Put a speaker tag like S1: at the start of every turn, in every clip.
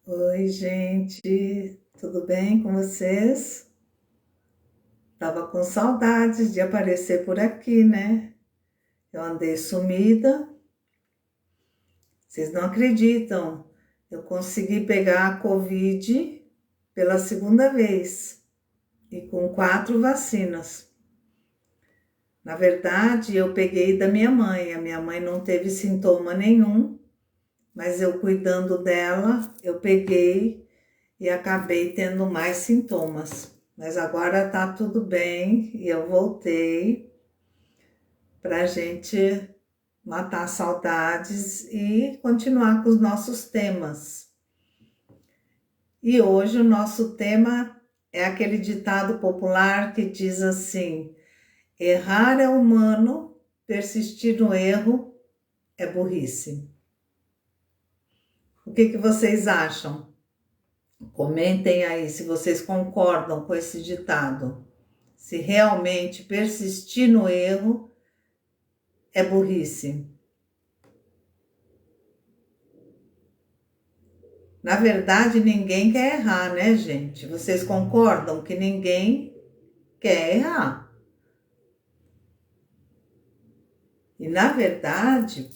S1: Oi, gente, tudo bem com vocês? Tava com saudades de aparecer por aqui, né? Eu andei sumida, vocês não acreditam. Eu consegui pegar a Covid pela segunda vez e com 4 vacinas. Na verdade, eu peguei da minha mãe. A minha mãe não teve sintoma nenhum, mas eu cuidando dela, eu peguei e acabei tendo mais sintomas. Mas agora tá tudo bem e eu voltei para a gente matar saudades e continuar com os nossos temas. E hoje o nosso tema é aquele ditado popular que diz assim: errar é humano, persistir no erro é burrice. O que vocês acham? Comentem aí se vocês concordam com esse ditado. Se realmente persistir no erro é burrice. Na verdade, ninguém quer errar, né, gente? Vocês concordam que ninguém quer errar? E, na verdade,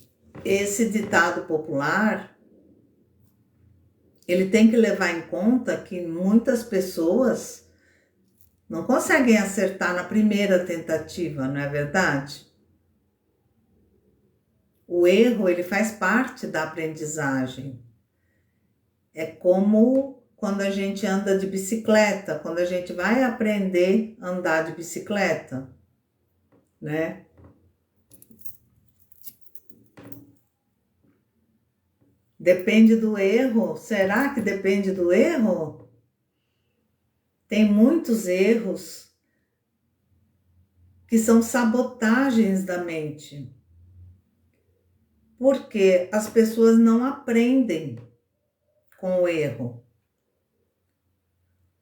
S1: esse ditado popular, ele tem que levar em conta que muitas pessoas não conseguem acertar na primeira tentativa, não é verdade? O erro, ele faz parte da aprendizagem. É como quando a gente anda de bicicleta, quando a gente vai aprender a andar de bicicleta, né? Depende do erro? Será que depende do erro? Tem muitos erros que são sabotagens da mente, porque as pessoas não aprendem com o erro.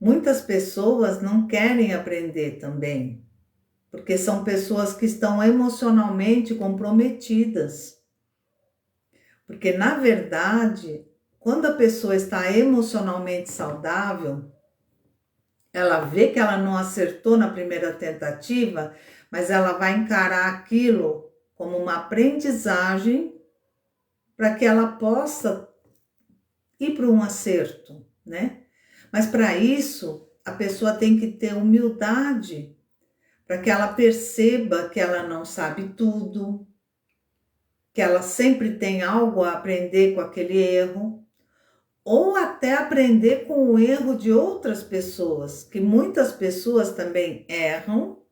S1: Muitas pessoas não querem aprender também, porque são pessoas que estão emocionalmente comprometidas. Porque, na verdade, quando a pessoa está emocionalmente saudável, ela vê que ela não acertou na primeira tentativa, mas ela vai encarar aquilo como uma aprendizagem para que ela possa ir para um acerto, né? Mas para isso, a pessoa tem que ter humildade para que ela perceba que ela não sabe tudo, que ela sempre tem algo a aprender com aquele erro, ou até aprender com o erro de outras pessoas, que muitas pessoas também erram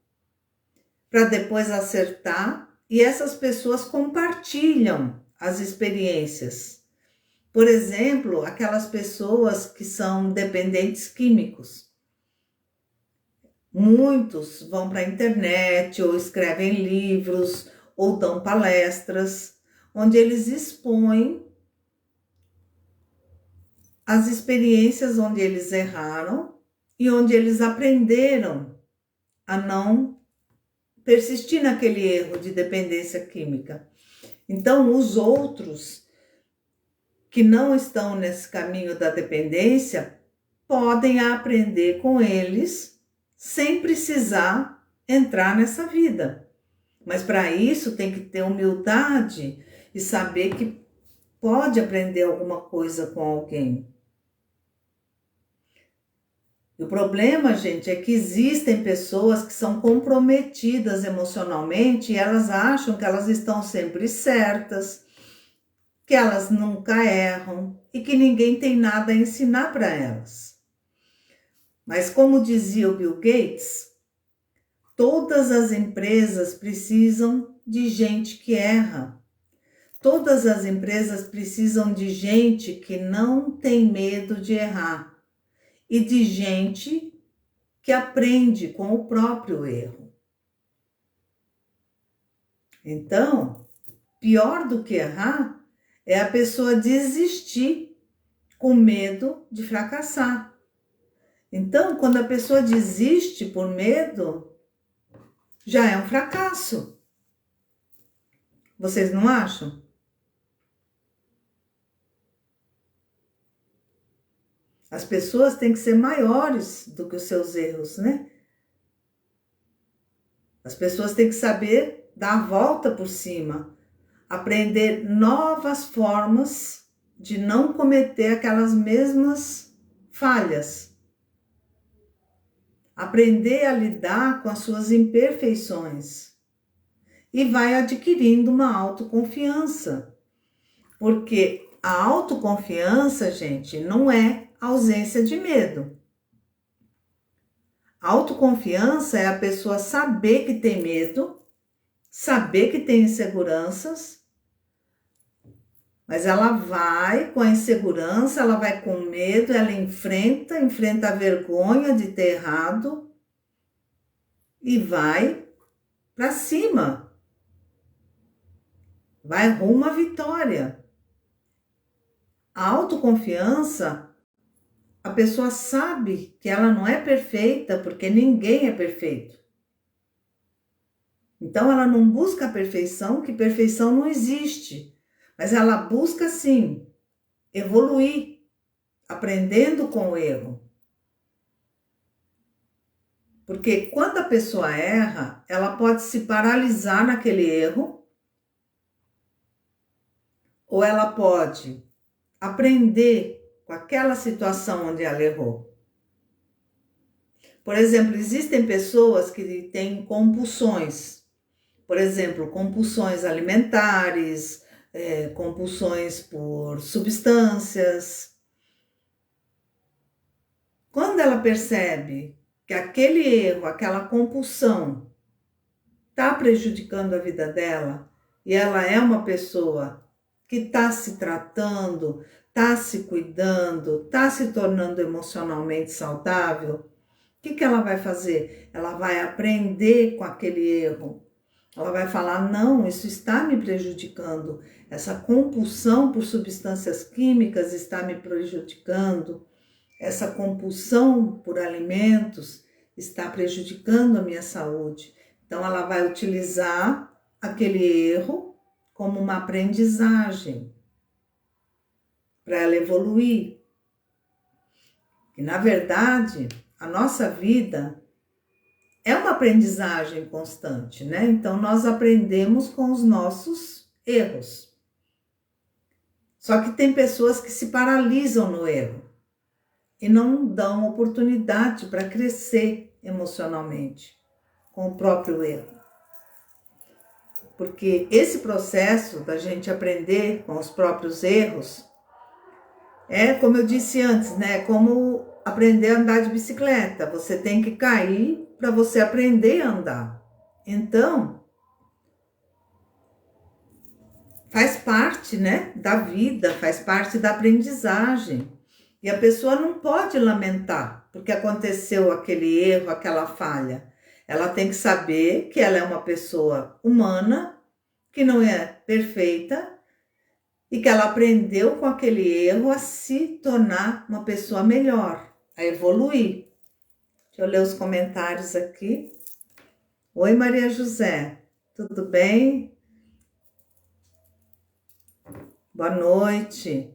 S1: para depois acertar, e essas pessoas compartilham as experiências. Por exemplo, aquelas pessoas que são dependentes químicos. Muitos vão para a internet ou escrevem livros ou dão palestras, onde eles expõem as experiências onde eles erraram e onde eles aprenderam a não persistir naquele erro de dependência química. Então, os outros que não estão nesse caminho da dependência podem aprender com eles sem precisar entrar nessa vida. Mas para isso tem que ter humildade e saber que pode aprender alguma coisa com alguém. E o problema, gente, é que existem pessoas que são comprometidas emocionalmente e elas acham que elas estão sempre certas, que elas nunca erram e que ninguém tem nada a ensinar para elas. Mas como dizia o Bill Gates, todas as empresas precisam de gente que erra. Todas as empresas precisam de gente que não tem medo de errar e de gente que aprende com o próprio erro. Então, pior do que errar é a pessoa desistir com medo de fracassar. Então, quando a pessoa desiste por medo, já é um fracasso. Vocês não acham? As pessoas têm que ser maiores do que os seus erros, né? As pessoas têm que saber dar a volta por cima, aprender novas formas de não cometer aquelas mesmas falhas. Aprender a lidar com as suas imperfeições. E vai adquirindo uma autoconfiança. Porque a autoconfiança, gente, não é ausência de medo. A autoconfiança é a pessoa saber que tem medo, saber que tem inseguranças, mas ela vai com a insegurança, ela vai com medo, ela enfrenta a vergonha de ter errado e vai para cima. Vai rumo à vitória. A autoconfiança, a pessoa sabe que ela não é perfeita, porque ninguém é perfeito. Então ela não busca a perfeição, que perfeição não existe. Mas ela busca sim evoluir, aprendendo com o erro. Porque quando a pessoa erra, ela pode se paralisar naquele erro, ou ela pode aprender com aquela situação onde ela errou. Por exemplo, existem pessoas que têm compulsões. Por exemplo, compulsões alimentares, compulsões por substâncias. Quando ela percebe que aquele erro, aquela compulsão está prejudicando a vida dela e ela é uma pessoa que está se tratando, está se cuidando, está se tornando emocionalmente saudável, o que ela vai fazer? Ela vai aprender com aquele erro. Ela vai falar, não, isso está me prejudicando. Essa compulsão por substâncias químicas está me prejudicando. Essa compulsão por alimentos está prejudicando a minha saúde. Então, ela vai utilizar aquele erro como uma aprendizagem para ela evoluir. E, na verdade, a nossa vida é uma aprendizagem constante, né? Então, nós aprendemos com os nossos erros. Só que tem pessoas que se paralisam no erro e não dão oportunidade para crescer emocionalmente com o próprio erro. Porque esse processo da gente aprender com os próprios erros é, como eu disse antes, né? Como aprender a andar de bicicleta. Você tem que cair para você aprender a andar. Então, faz parte, né, da vida, faz parte da aprendizagem. E a pessoa não pode lamentar porque aconteceu aquele erro, aquela falha. Ela tem que saber que ela é uma pessoa humana, que não é perfeita e que ela aprendeu com aquele erro a se tornar uma pessoa melhor, a evoluir. Deixa eu ler os comentários aqui. Oi, Maria José, tudo bem? Boa noite.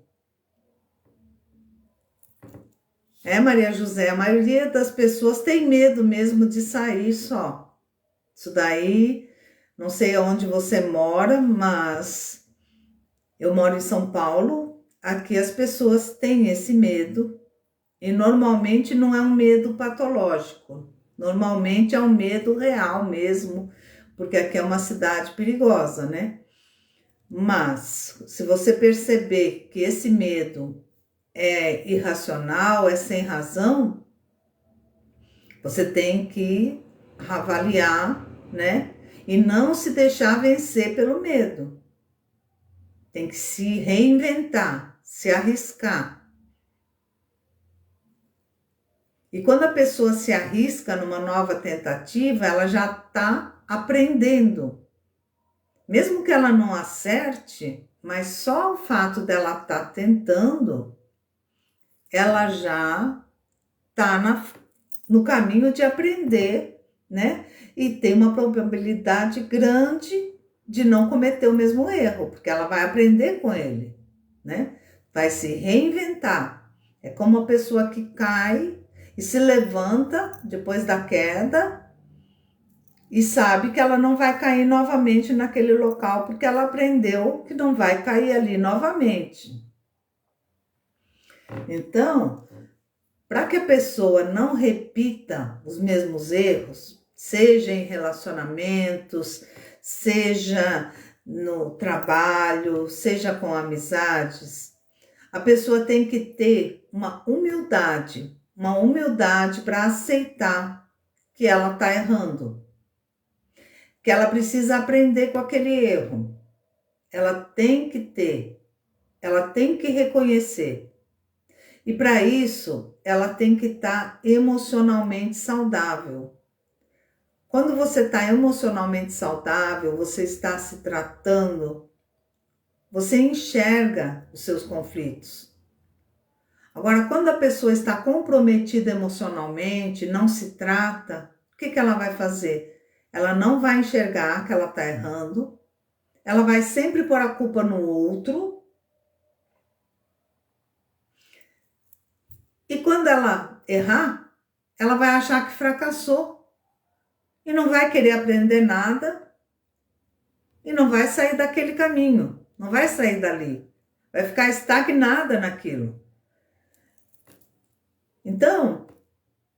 S1: Maria José, a maioria das pessoas tem medo mesmo de sair só. Isso daí, não sei onde você mora, mas eu moro em São Paulo. Aqui as pessoas têm esse medo e normalmente não é um medo patológico. Normalmente é um medo real mesmo, porque aqui é uma cidade perigosa, né? Mas se você perceber que esse medo é irracional, é sem razão, você tem que avaliar, né? E não se deixar vencer pelo medo. Tem que se reinventar, se arriscar. E quando a pessoa se arrisca numa nova tentativa, ela já está aprendendo. Mesmo que ela não acerte, mas só o fato dela estar tentando, ela já está no caminho de aprender, né? E tem uma probabilidade grande de não cometer o mesmo erro, porque ela vai aprender com ele, né? Vai se reinventar. É como uma pessoa que cai e se levanta depois da queda e sabe que ela não vai cair novamente naquele local, porque ela aprendeu que não vai cair ali novamente. Então, para que a pessoa não repita os mesmos erros, seja em relacionamentos, seja no trabalho, seja com amizades, a pessoa tem que ter uma humildade para aceitar que ela está errando, que ela precisa aprender com aquele erro. Ela tem que reconhecer. E para isso, ela tem que estar emocionalmente saudável. Quando você está emocionalmente saudável, você está se tratando, você enxerga os seus conflitos. Agora, quando a pessoa está comprometida emocionalmente, não se trata, o que ela vai fazer? Ela não vai enxergar que ela está errando, ela vai sempre pôr a culpa no outro. E quando ela errar, ela vai achar que fracassou e não vai querer aprender nada e não vai sair daquele caminho, não vai sair dali, vai ficar estagnada naquilo. Então,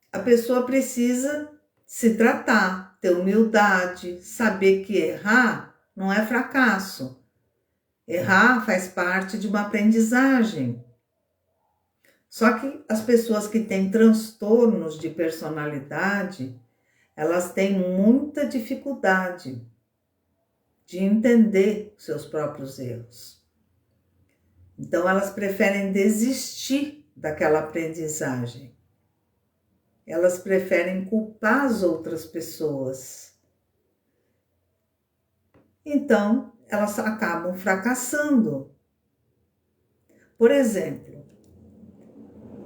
S1: a pessoa precisa se tratar, ter humildade, saber que errar não é fracasso. Errar faz parte de uma aprendizagem. Só que as pessoas que têm transtornos de personalidade, elas têm muita dificuldade de entender os seus próprios erros. Então, elas preferem desistir daquela aprendizagem. Elas preferem culpar as outras pessoas. Então, elas acabam fracassando. Por exemplo,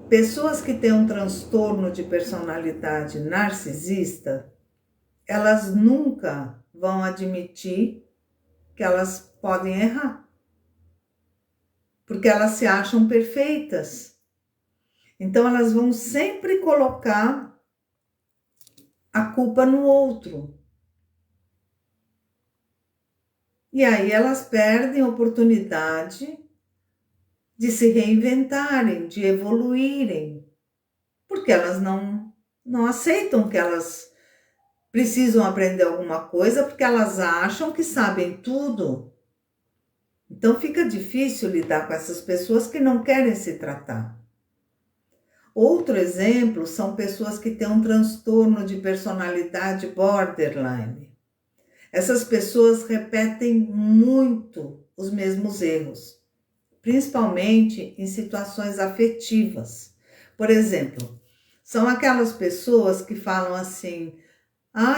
S1: pessoas que têm um transtorno de personalidade narcisista, elas nunca vão admitir que elas podem errar, porque elas se acham perfeitas. Então, elas vão sempre colocar a culpa no outro. E aí elas perdem a oportunidade de se reinventarem, de evoluírem, porque elas não aceitam que elas precisam aprender alguma coisa, porque elas acham que sabem tudo. Então fica difícil lidar com essas pessoas que não querem se tratar. Outro exemplo são pessoas que têm um transtorno de personalidade borderline. Essas pessoas repetem muito os mesmos erros, principalmente em situações afetivas. Por exemplo, são aquelas pessoas que falam assim: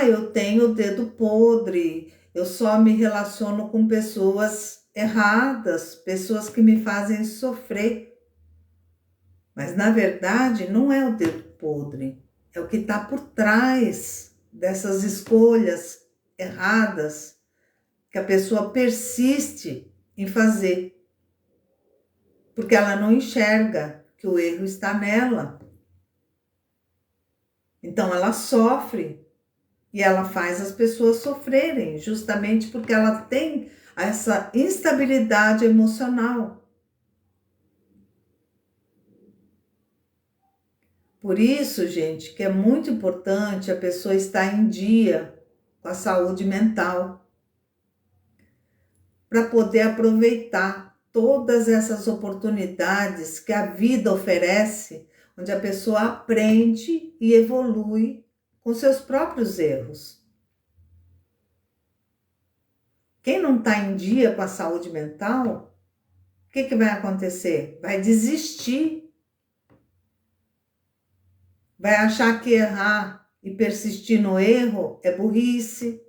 S1: eu tenho o dedo podre, eu só me relaciono com pessoas erradas, pessoas que me fazem sofrer. Mas, na verdade, não é o dedo podre, é o que está por trás dessas escolhas erradas que a pessoa persiste em fazer, porque ela não enxerga que o erro está nela. Então, ela sofre e ela faz as pessoas sofrerem, justamente porque ela tem essa instabilidade emocional. Por isso, gente, que é muito importante a pessoa estar em dia com a saúde mental, para poder aproveitar todas essas oportunidades que a vida oferece, onde a pessoa aprende e evolui com seus próprios erros. Quem não está em dia com a saúde mental, o que vai acontecer? Vai desistir. Vai achar que errar e persistir no erro é burrice.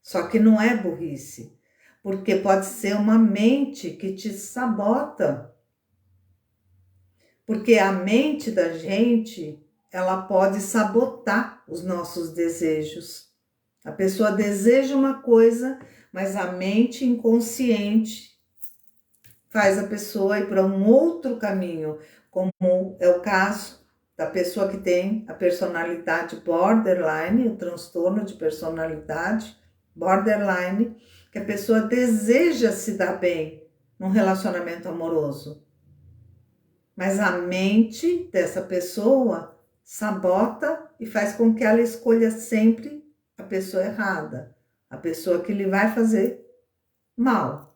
S1: Só que não é burrice, porque pode ser uma mente que te sabota. Porque a mente da gente, ela pode sabotar os nossos desejos. A pessoa deseja uma coisa, mas a mente inconsciente faz a pessoa ir para um outro caminho, como é o caso da pessoa que tem a personalidade borderline, o transtorno de personalidade borderline, que a pessoa deseja se dar bem num relacionamento amoroso, mas a mente dessa pessoa sabota e faz com que ela escolha sempre a pessoa errada, a pessoa que lhe vai fazer mal.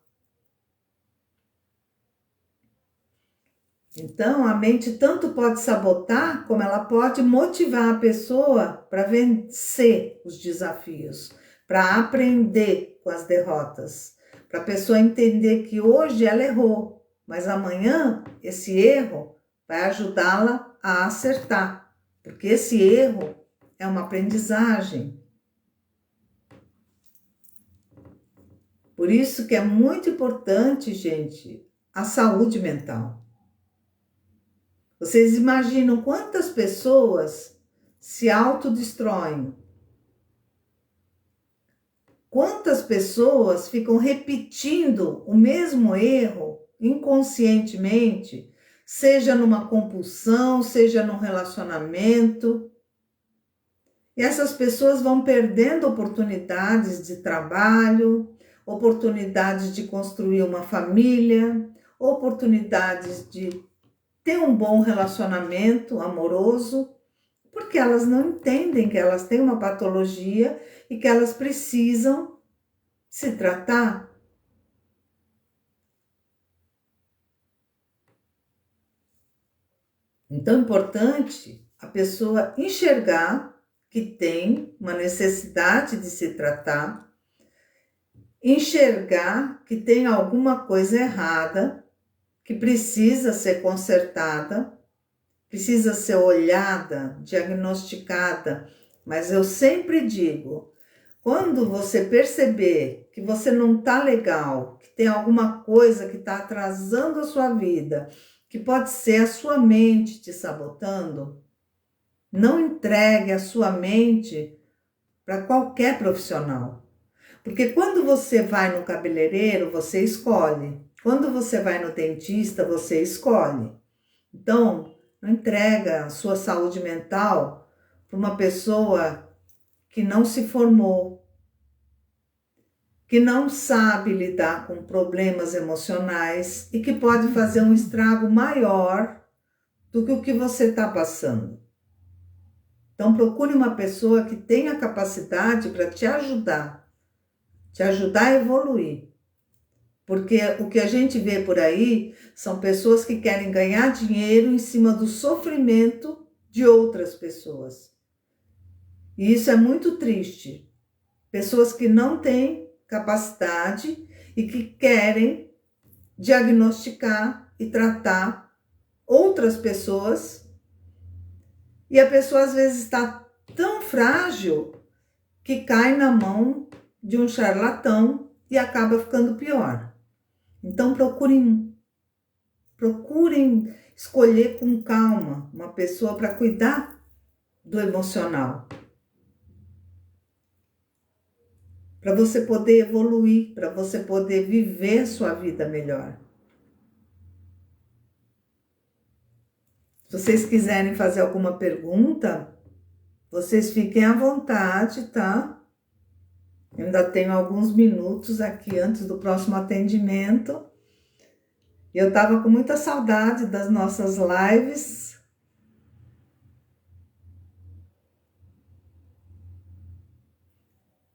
S1: Então, a mente tanto pode sabotar, como ela pode motivar a pessoa para vencer os desafios, para aprender com as derrotas, para a pessoa entender que hoje ela errou, mas amanhã esse erro vai ajudá-la a acertar, porque esse erro é uma aprendizagem. Por isso que é muito importante, gente, a saúde mental. Vocês imaginam quantas pessoas se autodestroem? Quantas pessoas ficam repetindo o mesmo erro inconscientemente, seja numa compulsão, seja num relacionamento? E essas pessoas vão perdendo oportunidades de trabalho, oportunidades de construir uma família, oportunidades de ter um bom relacionamento amoroso, porque elas não entendem que elas têm uma patologia e que elas precisam se tratar. Então é importante a pessoa enxergar que tem uma necessidade de se tratar, enxergar que tem alguma coisa errada, que precisa ser consertada, precisa ser olhada, diagnosticada. Mas eu sempre digo, quando você perceber que você não está legal, que tem alguma coisa que está atrasando a sua vida, que pode ser a sua mente te sabotando, não entregue a sua mente para qualquer profissional. Porque quando você vai no cabeleireiro, você escolhe. Quando você vai no dentista, você escolhe. Então, não entrega a sua saúde mental para uma pessoa que não se formou, que não sabe lidar com problemas emocionais e que pode fazer um estrago maior do que o que você está passando. Então, procure uma pessoa que tenha capacidade para te ajudar a evoluir. Porque o que a gente vê por aí são pessoas que querem ganhar dinheiro em cima do sofrimento de outras pessoas. E isso é muito triste. Pessoas que não têm capacidade e que querem diagnosticar e tratar outras pessoas. E a pessoa às vezes está tão frágil que cai na mão de um charlatão e acaba ficando pior. Então procurem escolher com calma uma pessoa para cuidar do emocional. Para você poder evoluir, para você poder viver sua vida melhor. Se vocês quiserem fazer alguma pergunta, vocês fiquem à vontade, tá? Eu ainda tenho alguns minutos aqui antes do próximo atendimento. Eu estava com muita saudade das nossas lives.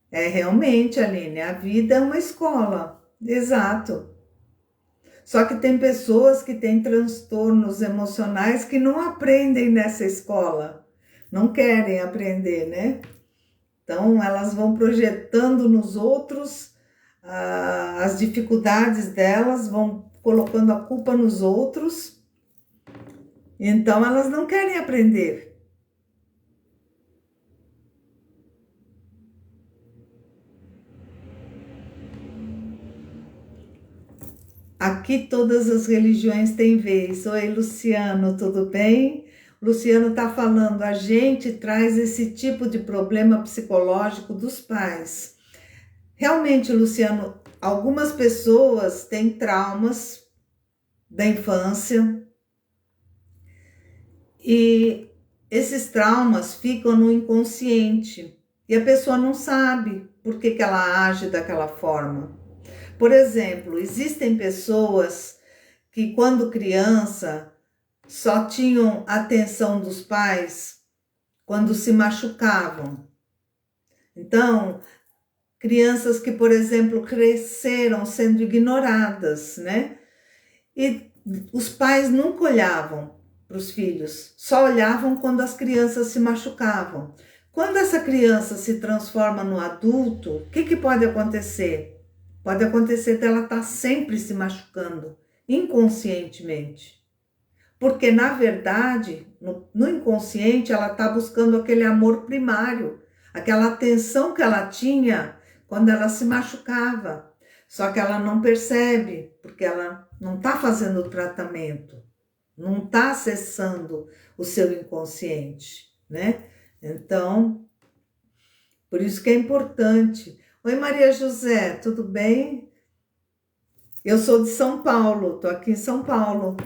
S1: É realmente, Aline, a vida é uma escola, exato. Só que tem pessoas que têm transtornos emocionais que não aprendem nessa escola, não querem aprender, né? Então, elas vão projetando nos outros as dificuldades delas, vão colocando a culpa nos outros. Então, elas não querem aprender. Aqui todas as religiões têm vez. Oi, Luciano, tudo bem? Luciano está falando, a gente traz esse tipo de problema psicológico dos pais. Realmente, Luciano, algumas pessoas têm traumas da infância, E esses traumas ficam no inconsciente e a pessoa não sabe por que ela age daquela forma. Por exemplo, existem pessoas que quando criança só tinham atenção dos pais quando se machucavam. Então, crianças que, por exemplo, cresceram sendo ignoradas, né? E os pais nunca olhavam para os filhos, só olhavam quando as crianças se machucavam. Quando essa criança se transforma no adulto, o que pode acontecer? Pode acontecer dela estar sempre se machucando, inconscientemente. Porque, na verdade, no inconsciente, ela está buscando aquele amor primário, aquela atenção que ela tinha quando ela se machucava. Só que ela não percebe, porque ela não está fazendo o tratamento, não está acessando o seu inconsciente, né? Então, por isso que é importante. Oi, Maria José, tudo bem? Eu sou de São Paulo, estou aqui em São Paulo.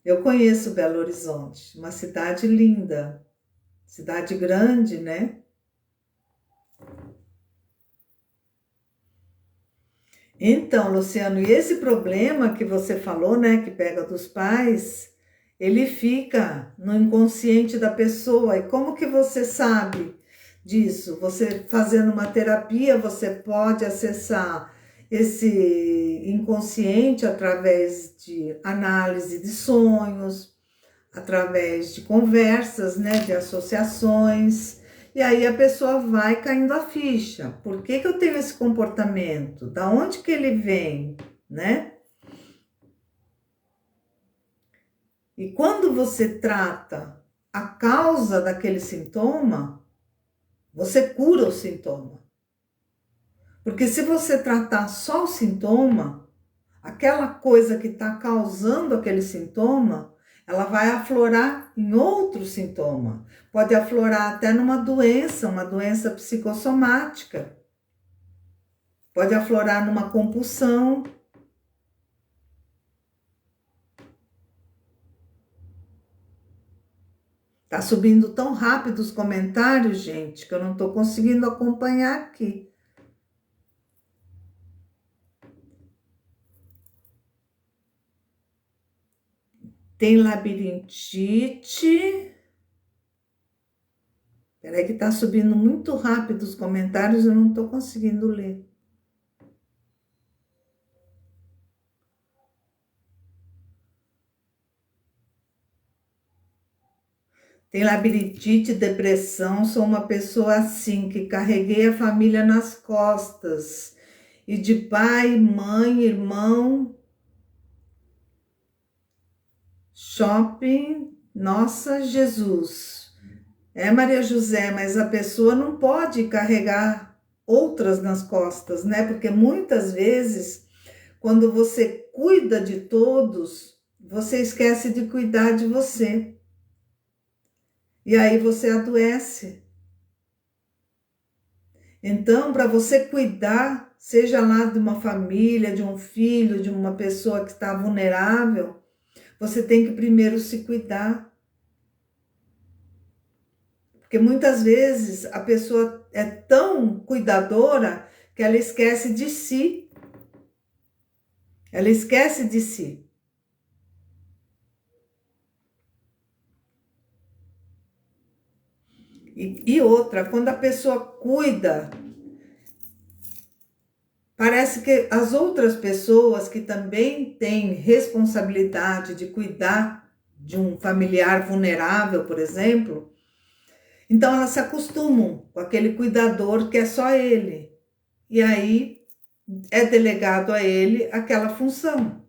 S1: Eu conheço Belo Horizonte, uma cidade linda, cidade grande, né? Então, Luciano, e esse problema que você falou, né, que pega dos pais, ele fica no inconsciente da pessoa. E como que você sabe disso? Você fazendo uma terapia, você pode acessar esse inconsciente através de análise de sonhos, através de conversas, né, de associações. E aí a pessoa vai caindo a ficha. Por que eu tenho esse comportamento? Da onde que ele vem, né? E quando você trata a causa daquele sintoma, você cura o sintoma. Porque se você tratar só o sintoma, aquela coisa que está causando aquele sintoma, ela vai aflorar em outro sintoma. Pode aflorar até numa doença, uma doença psicossomática. Pode aflorar numa compulsão. Tá subindo tão rápido os comentários, gente, que eu não estou conseguindo acompanhar aqui. Tem labirintite. Peraí que tá subindo muito rápido os comentários, eu não estou conseguindo ler. Tem labirintite, depressão, sou uma pessoa assim, que carreguei a família nas costas. E de pai, mãe, irmão, shopping, nossa Jesus. É, Maria José, mas a pessoa não pode carregar outras nas costas, né? Porque muitas vezes, quando você cuida de todos, você esquece de cuidar de você. E aí você adoece. Então, para você cuidar, seja lá de uma família, de um filho, de uma pessoa que está vulnerável, você tem que primeiro se cuidar. Porque muitas vezes a pessoa é tão cuidadora que ela esquece de si. Ela esquece de si. E outra, quando a pessoa cuida, parece que as outras pessoas que também têm responsabilidade de cuidar de um familiar vulnerável, por exemplo, então elas se acostumam com aquele cuidador que é só ele. E aí é delegado a ele aquela função.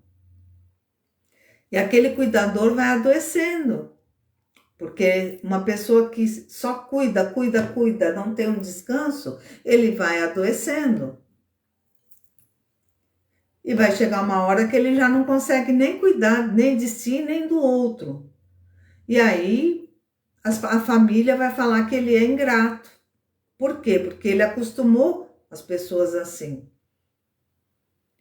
S1: E aquele cuidador vai adoecendo. Porque uma pessoa que só cuida, não tem um descanso, ele vai adoecendo. E vai chegar uma hora que ele já não consegue nem cuidar nem de si, nem do outro. E aí a família vai falar que ele é ingrato. Por quê? Porque ele acostumou as pessoas assim.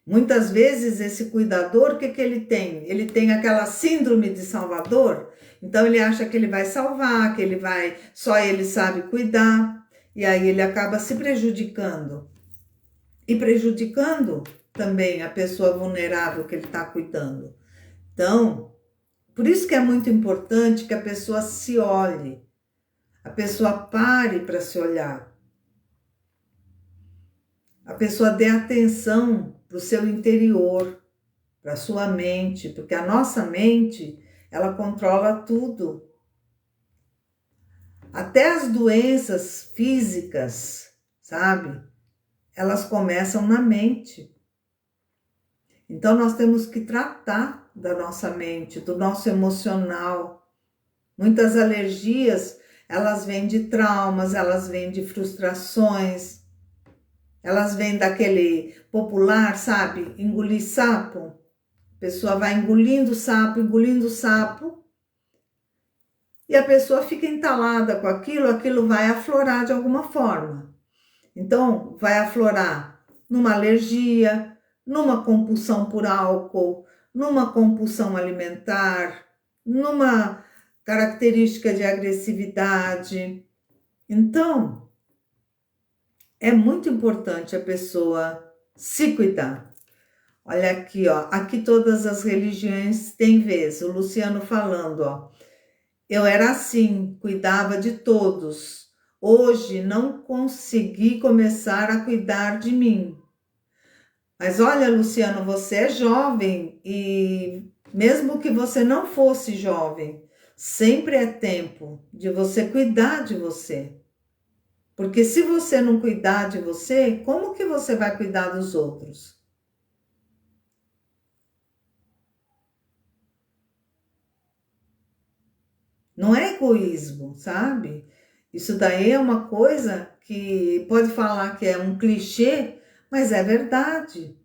S1: Muitas vezes esse cuidador, o que que ele tem? Ele tem aquela síndrome de salvador, então ele acha que ele vai salvar, que ele vai, só ele sabe cuidar, e aí ele acaba se prejudicando. E prejudicando também a pessoa vulnerável que ele está cuidando. Então, por isso que é muito importante que a pessoa se olhe, a pessoa pare para se olhar, a pessoa dê atenção para o seu interior, para a sua mente, porque a nossa mente, ela controla tudo. Até as doenças físicas, sabe? Elas começam na mente. Então, nós temos que tratar da nossa mente, do nosso emocional. Muitas alergias, elas vêm de traumas, elas vêm de frustrações, elas vêm daquele popular, sabe? Engolir sapo. A pessoa vai engolindo sapo, e a pessoa fica entalada com aquilo, aquilo vai aflorar de alguma forma. Então, vai aflorar numa alergia, numa compulsão por álcool, numa compulsão alimentar, numa característica de agressividade. Então, é muito importante a pessoa se cuidar. Olha aqui, ó, aqui todas as religiões têm vez. O Luciano falando, ó, eu era assim, cuidava de todos. Hoje não consegui começar a cuidar de mim. Mas olha, Luciano, você é jovem e mesmo que você não fosse jovem, sempre é tempo de você cuidar de você. Porque se você não cuidar de você, como que você vai cuidar dos outros? Não é egoísmo, sabe? Isso daí é uma coisa que pode falar que é um clichê, mas é verdade.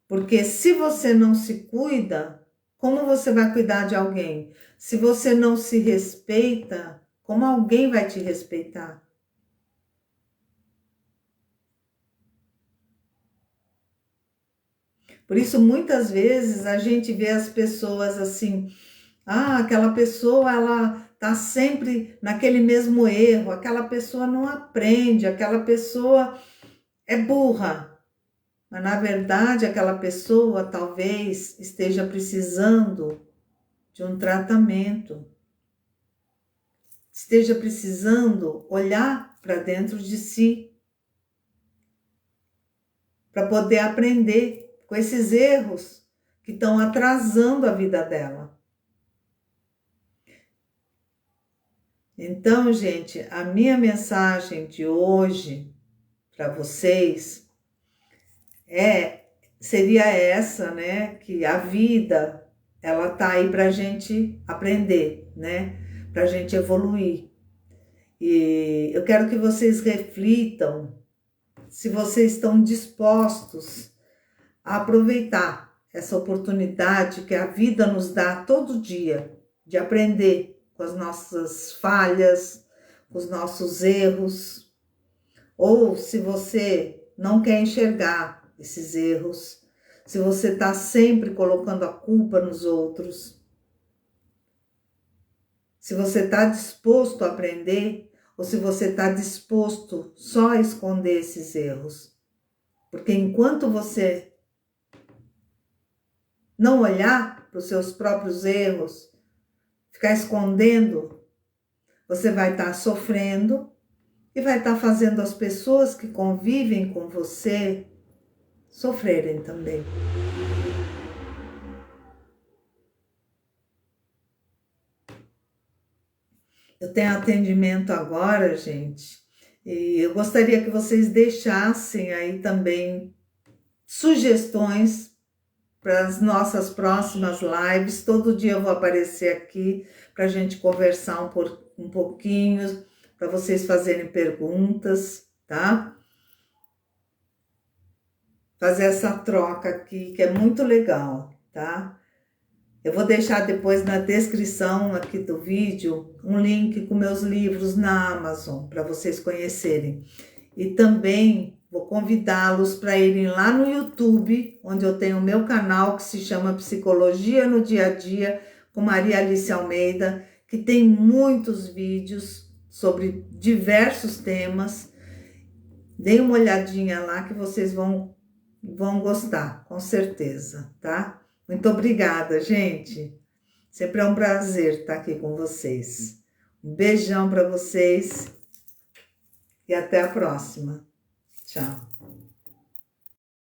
S1: Porque se você não se cuida, como você vai cuidar de alguém? Se você não se respeita, como alguém vai te respeitar? Por isso, muitas vezes a gente vê as pessoas assim, aquela pessoa, ela tá sempre naquele mesmo erro, aquela pessoa não aprende, aquela pessoa é burra. Mas, na verdade, aquela pessoa talvez esteja precisando de um tratamento, esteja precisando olhar para dentro de si, para poder aprender com esses erros que estão atrasando a vida dela. Então, gente, a minha mensagem de hoje para vocês seria essa, né? Que a vida, ela tá aí para a gente aprender, né? Para a gente evoluir. E eu quero que vocês reflitam se vocês estão dispostos a aproveitar essa oportunidade que a vida nos dá todo dia de aprender com as nossas falhas, com os nossos erros, ou se você não quer enxergar esses erros, se você está sempre colocando a culpa nos outros, se você está disposto a aprender ou se você está disposto só a esconder esses erros. Porque enquanto você não olhar para os seus próprios erros, ficar escondendo, você vai estar sofrendo e vai estar fazendo as pessoas que convivem com você sofrerem também. Eu tenho atendimento agora, gente, e eu gostaria que vocês deixassem aí também sugestões para as nossas próximas lives. Todo dia eu vou aparecer aqui para a gente conversar um pouquinho, para vocês fazerem perguntas, tá? Fazer essa troca aqui, que é muito legal, tá? Eu vou deixar depois na descrição aqui do vídeo um link com meus livros na Amazon, para vocês conhecerem. E também Vou convidá-los para irem lá no YouTube, onde eu tenho o meu canal que se chama Psicologia no Dia a Dia, com Maria Alice Almeida, que tem muitos vídeos sobre diversos temas. Deem uma olhadinha lá que vocês vão gostar, com certeza, tá? Muito obrigada, gente. Sempre é um prazer estar aqui com vocês. Um beijão para vocês e até a próxima. Tchau.